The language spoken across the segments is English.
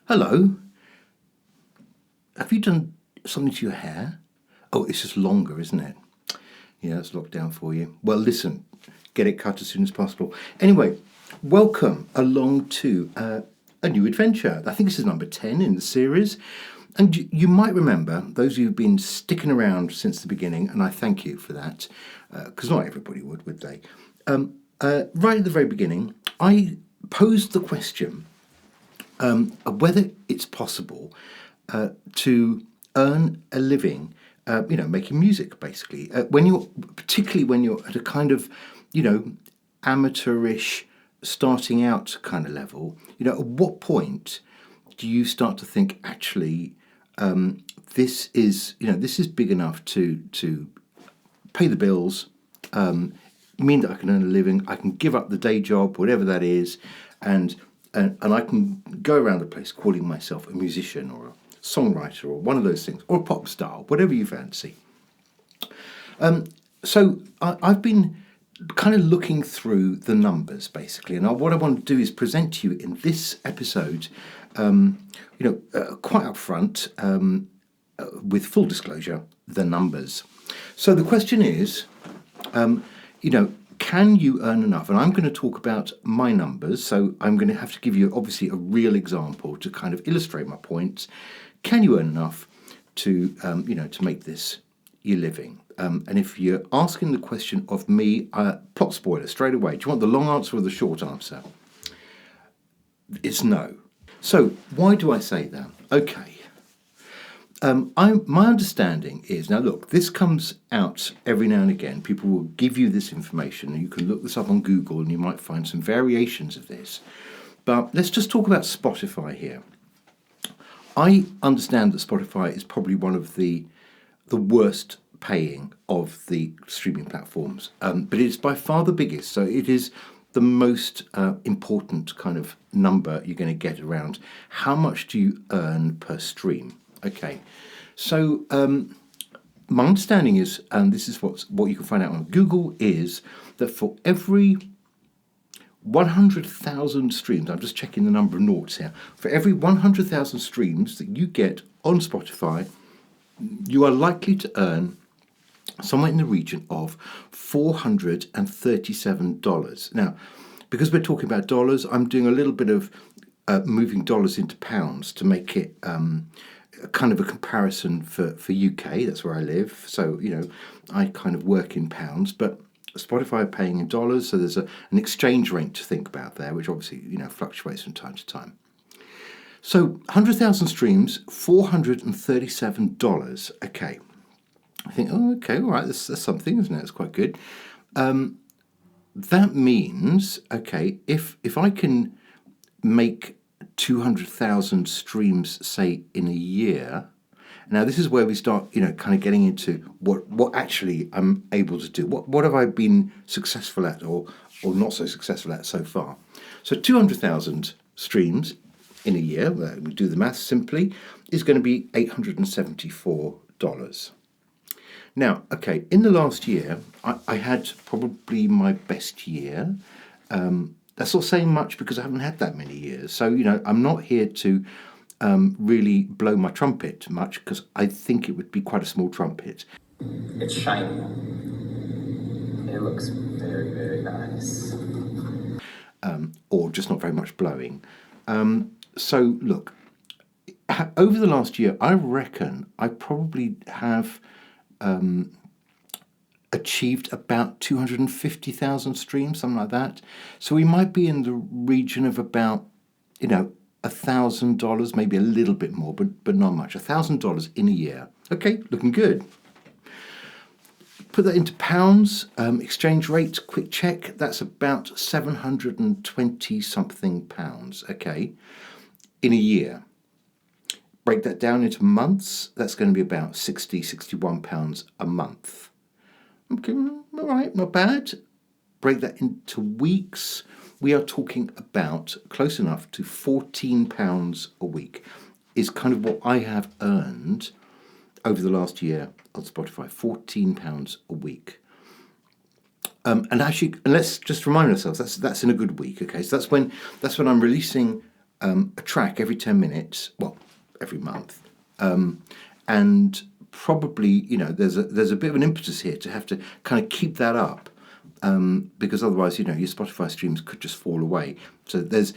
Hello. Have you done something to your hair? Oh, it's just longer, isn't it? Yeah, it's locked down for you. Well, listen, get it cut as soon as possible. Anyway, welcome along to a new adventure. I think this is number 10 in the series. And you might remember, those of you who've been sticking around since the beginning, and I thank you for that, because not everybody would they? Right at the very beginning, I posed the question of whether it's possible to earn a living, making music, basically. Particularly when you're at a kind of, amateurish, starting out kind of level. At what point do you start to think, actually, this is big enough to pay the bills, mean that I can earn a living, I can give up the day job, whatever that is, and I can go around the place calling myself a musician or a songwriter or one of those things, or a pop star, whatever you fancy. So I've been kind of looking through the numbers, basically, and what I want to do is present to you in this episode, quite upfront, with full disclosure, the numbers. So the question is, can you earn enough? And I'm going to talk about my numbers, so I'm going to have to give you, obviously, a real example to kind of illustrate my points. Can you earn enough to, to make this your living? And if you're asking the question of me, plot spoiler straight away. Do you want the long answer or the short answer? It's no. So why do I say that? Okay. My understanding is, now look, this comes out every now and again. People will give you this information, and you can look this up on Google and you might find some variations of this. But let's just talk about Spotify here. I understand that Spotify is probably one of the worst paying of the streaming platforms, but it's by far the biggest. So it is the most important kind of number you're going to get around. How much do you earn per stream? Okay, so my understanding is, and this is what you can find out on Google, is that for every 100,000 streams, I'm just checking the number of noughts here, for every 100,000 streams that you get on Spotify, you are likely to earn somewhere in the region of $437. Now, because we're talking about dollars, I'm doing a little bit of moving dollars into pounds to make it kind of a comparison for UK. That's where I live. So, I kind of work in pounds, but Spotify are paying in dollars. So there's an exchange rate to think about there, which obviously, fluctuates from time to time. So 100,000 streams, $437. Okay. I think, oh, okay, all right, that's something, isn't it? It's quite good. That means, okay, if I can make 200,000 streams, say, in a year. Now, this is where we start, kind of getting into what actually I'm able to do. What have I been successful at or not so successful at so far? So 200,000 streams in a year, we do the maths simply, is going to be $874. Now, okay, in the last year, I had probably my best year. That's not saying much because I haven't had that many years. So, I'm not here to really blow my trumpet much because I think it would be quite a small trumpet. It's shiny. It looks very, very nice. Or just not very much blowing. So, look, over the last year, I reckon I probably have achieved about 250,000 streams, something like that. So we might be in the region of about, $1,000, maybe a little bit more, but not much. $1,000 in a year. Okay, looking good. Put that into pounds, exchange rate, quick check, that's about 720 something pounds, okay, in a year. Break that down into months, that's going to be about 61 pounds a month. Okay, all right, not bad. Break that into weeks. We are talking about close enough to £14 a week is kind of what I have earned over the last year on Spotify, £14 a week. And actually, and let's just remind ourselves that's in a good week. Okay, so that's when I'm releasing a track every 10 minutes, well, every month. And probably, there's a bit of an impetus here to have to kind of keep that up, because otherwise, your Spotify streams could just fall away. So there's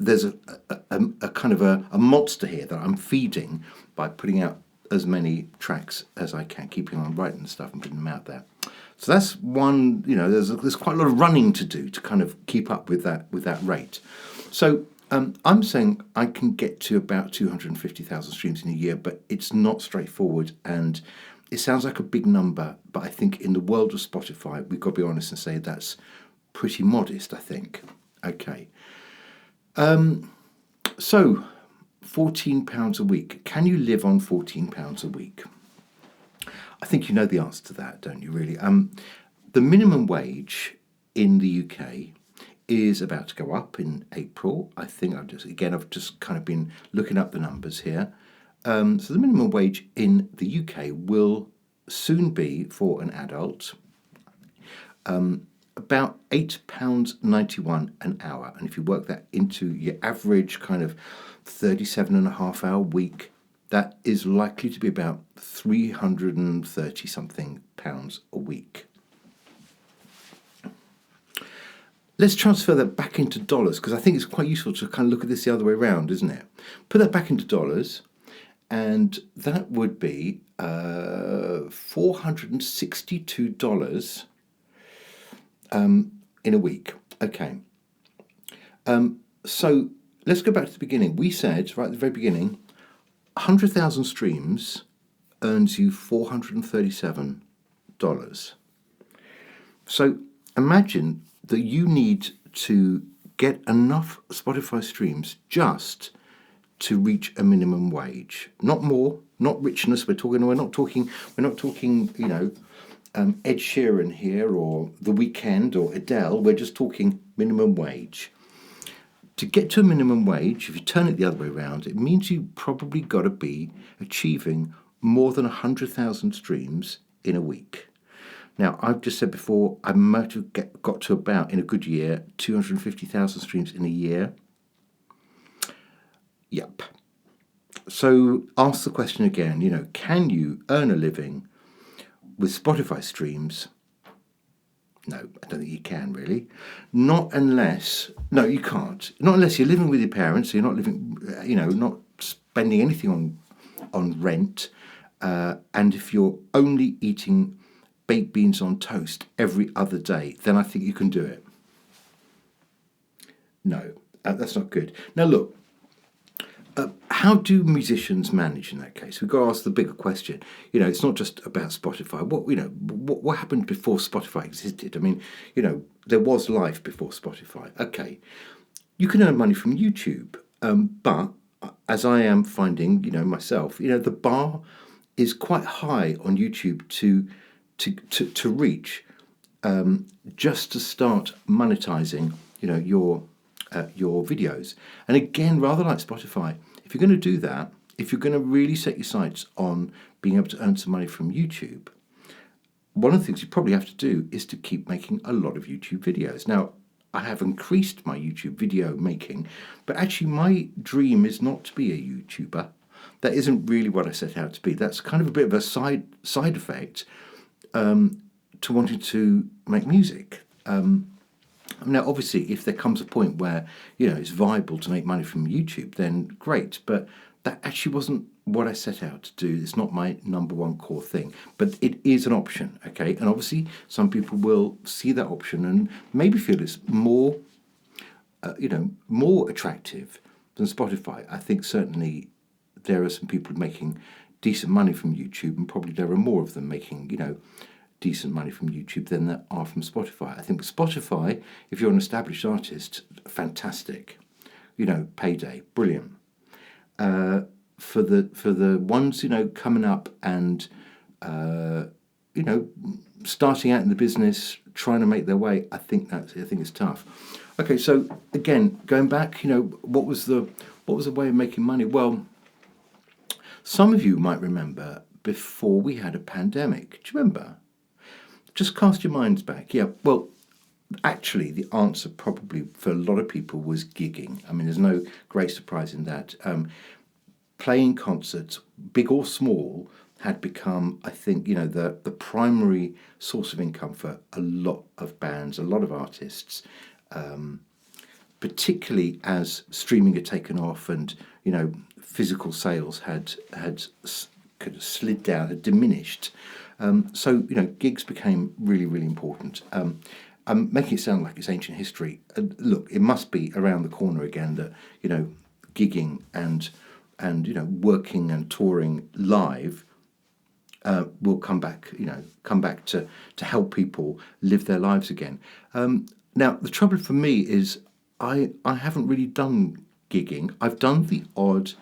a kind of a monster here that I'm feeding by putting out as many tracks as I can, keeping on writing stuff and putting them out there. So that's one. There's quite a lot of running to do to kind of keep up with that rate. So I'm saying I can get to about 250,000 streams in a year, but it's not straightforward, and it sounds like a big number. But I think in the world of Spotify, we've got to be honest and say that's pretty modest. I think. Okay. So, £14 a week. Can you live on £14 a week? I think you know the answer to that, don't you, really? The minimum wage in the UK is about to go up in April. I think I've just kind of been looking up the numbers here. So the minimum wage in the UK will soon be, for an adult, about £8.91 an hour. And if you work that into your average kind of 37.5 hour week, that is likely to be about 330 something pounds a week. Let's transfer that back into dollars, because I think it's quite useful to kind of look at this the other way around, isn't it? Put that back into dollars, and that would be $462 in a week. Okay. So let's go back to the beginning. We said, right at the very beginning, 100,000 streams earns you $437. So imagine that you need to get enough Spotify streams just to reach a minimum wage. Not more, not richness. We're not talking, Ed Sheeran here, or The Weeknd, or Adele. We're just talking minimum wage. To get to a minimum wage, if you turn it the other way around, it means you probably got to be achieving more than 100,000 streams in a week. Now, I've just said before, I might have got to about, in a good year, 250,000 streams in a year. Yep. So ask the question again, can you earn a living with Spotify streams? No, I don't think you can, really. No, you can't. Not unless you're living with your parents, so you're not living, not spending anything on rent. And if you're only eating baked beans on toast every other day, then I think you can do it. No, that's not good. Now, look, how do musicians manage in that case? We've got to ask the bigger question. It's not just about Spotify. What happened before Spotify existed? I mean, there was life before Spotify. Okay, you can earn money from YouTube, but as I am finding, myself, the bar is quite high on YouTube to reach, just to start monetizing, your videos. And again, rather like Spotify, if you're going to do that, if you're going to really set your sights on being able to earn some money from YouTube, one of the things you probably have to do is to keep making a lot of YouTube videos. Now, I have increased my YouTube video making, but actually my dream is not to be a YouTuber. That isn't really what I set out to be. That's kind of a bit of a side effect to wanting to make music. Now, obviously, if there comes a point where, it's viable to make money from YouTube, then great. But that actually wasn't what I set out to do. It's not my number one core thing. But it is an option, okay? And obviously, some people will see that option and maybe feel it's more, more attractive than Spotify. I think certainly there are some people making decent money from YouTube, and probably there are more of them making, decent money from YouTube than there are from Spotify. I think with Spotify, if you're an established artist, fantastic. Payday, brilliant. For the ones, coming up and starting out in the business, trying to make their way, I think it's tough. Okay, so again, going back, what was the way of making money? Well, some of you might remember before we had a pandemic. Do you remember? Just cast your minds back. Yeah, well, actually, the answer probably for a lot of people was gigging. I mean, there's no great surprise in that. Playing concerts, big or small, had become, I think, the primary source of income for a lot of bands, a lot of artists, particularly as streaming had taken off and, physical sales had kind of slid down, had diminished. So, gigs became really, really important. I'm making it sound like it's ancient history. Look, it must be around the corner again that, gigging and working and touring live will come back to help people live their lives again. Now, the trouble for me is I haven't really done gigging. I've done the odd,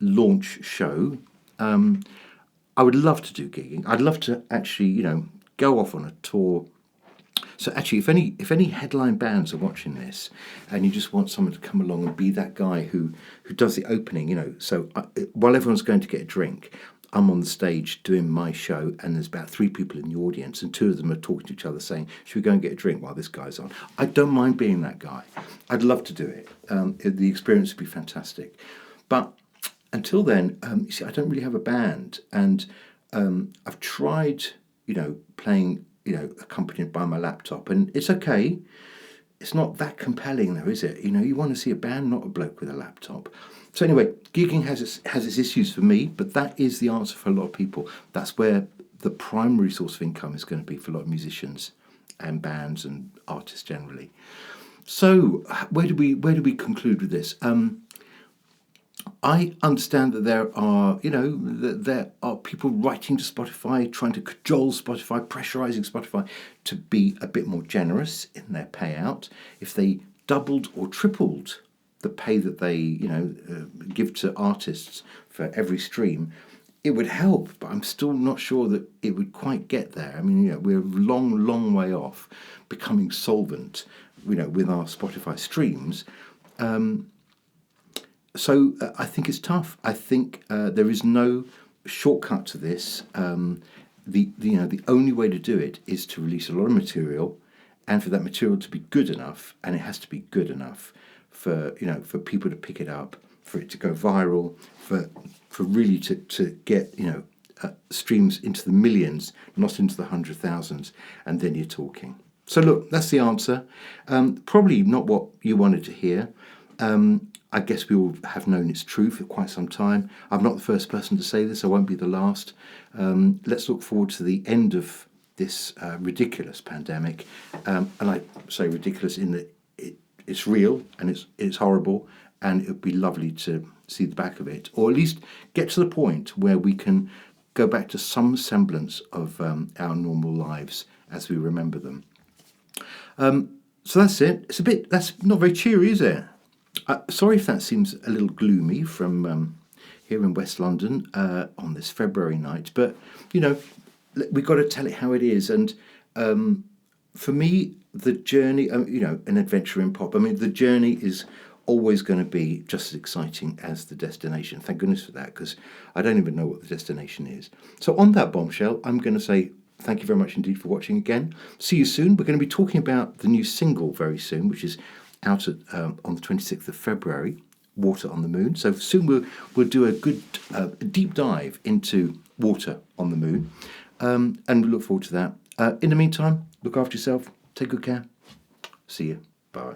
launch show. I would love to do gigging. I'd love to actually, go off on a tour. So actually, if any headline bands are watching this, and you just want someone to come along and be that guy who does the opening, so while everyone's going to get a drink, I'm on the stage doing my show, and there's about 3 people in the audience, and 2 of them are talking to each other saying, should we go and get a drink while this guy's on? I don't mind being that guy. I'd love to do it. The experience would be fantastic. But until then, you see, I don't really have a band, and I've tried, playing, accompanied by my laptop, and it's okay. It's not that compelling though, is it? You want to see a band, not a bloke with a laptop. So anyway, gigging has its issues for me, but that is the answer for a lot of people. That's where the primary source of income is going to be for a lot of musicians and bands and artists generally. So where do we conclude with this? I understand that there are people writing to Spotify, trying to cajole Spotify, pressurising Spotify to be a bit more generous in their payout. If they doubled or tripled the pay that they give to artists for every stream, it would help. But I'm still not sure that it would quite get there. I mean, we're a long way off becoming solvent, with our Spotify streams. So I think it's tough. I think there is no shortcut to this. The only way to do it is to release a lot of material, and for that material to be good enough, and it has to be good enough for people to pick it up, for it to go viral, for really to get streams into the millions, not into the 100,000s, and then you're talking. So look, that's the answer. Probably not what you wanted to hear. I guess we all have known it's true for quite some time. I'm not the first person to say this. I won't be the last. Let's look forward to the end of this ridiculous pandemic. And I say ridiculous in that it's real and it's horrible, and it would be lovely to see the back of it, or at least get to the point where we can go back to some semblance of our normal lives as we remember them. So that's it. That's not very cheery, is it? Sorry if that seems a little gloomy from here in West London on this February night, but we've got to tell it how it is. And for me, the journey, an adventure in pop. I mean, the journey is always going to be just as exciting as the destination. Thank goodness for that, because I don't even know what the destination is. So on that bombshell, I'm going to say thank you very much indeed for watching again. See you soon. We're going to be talking about the new single very soon, which is out on the 26th of February, Water on the Moon. So soon we'll do a good deep dive into Water on the Moon, and we look forward to that. In the meantime, look after yourself, take good care. See you. Bye.